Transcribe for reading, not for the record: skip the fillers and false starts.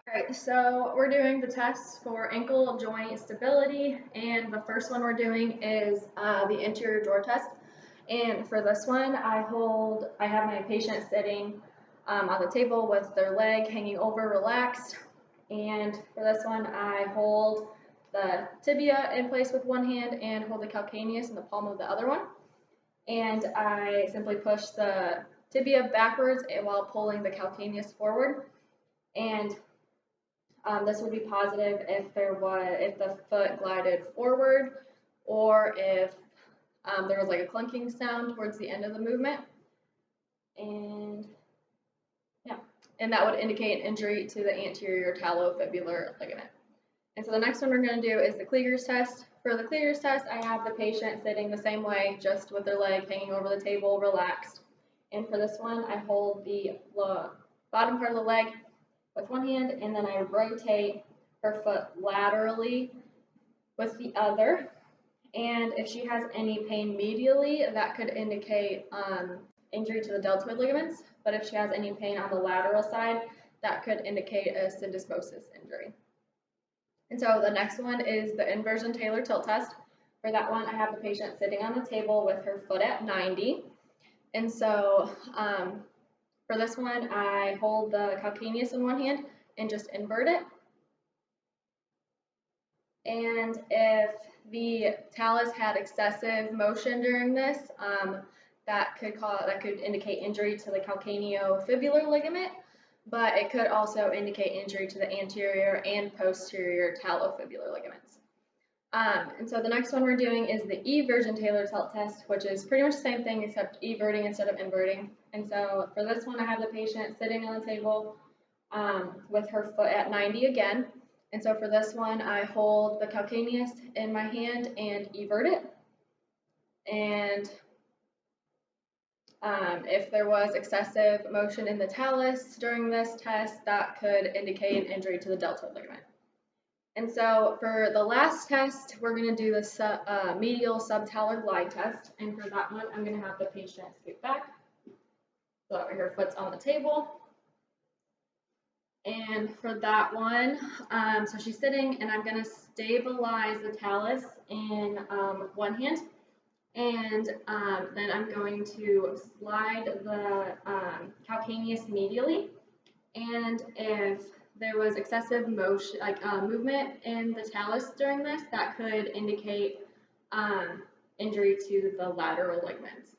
Alright, so we're doing the tests for ankle joint stability, and the first one we're doing is the anterior drawer test. And for this one, I have my patient sitting on the table with their leg hanging over, relaxed. And for this one, I hold the tibia in place with one hand and hold the calcaneus in the palm of the other one. And I simply push the tibia backwards while pulling the calcaneus forward. And this would be positive if the foot glided forward, or if there was like a clunking sound towards the end of the movement, and yeah, and that would indicate an injury to the anterior talofibular ligament. And so the next one we're going to do is the Klieger's test. For the Klieger's test, I have the patient sitting the same way, just with their leg hanging over the table, relaxed. And for this one, I hold the bottom part of the leg with one hand, and then I rotate her foot laterally with the other. And if she has any pain medially, that could indicate injury to the deltoid ligaments. But if she has any pain on the lateral side, that could indicate a syndesmosis injury. And so the next one is the inversion Taylor tilt test. For that one, I have the patient sitting on the table with her foot at 90. And so for this one, I hold the calcaneus in one hand and just invert it. And if the talus had excessive motion during this, that could indicate injury to the calcaneofibular ligament, but it could also indicate injury to the anterior and posterior talofibular ligaments. And so the next one we're doing is the eversion Taylor tilt test, which is pretty much the same thing except everting instead of inverting. And so for this one, I have the patient sitting on the table with her foot at 90 again. And so for this one, I hold the calcaneus in my hand and evert it. And if there was excessive motion in the talus during this test, that could indicate an injury to the deltoid ligament. And so for the last test, we're going to do the medial subtalar glide test. And for that one, I'm going to have the patient scoot back so that her foot's on the table. And for that one, so she's sitting, and I'm going to stabilize the talus in one hand. And then I'm going to slide the calcaneus medially. And if there was excessive motion, like movement in the talus during this, that could indicate injury to the lateral ligaments.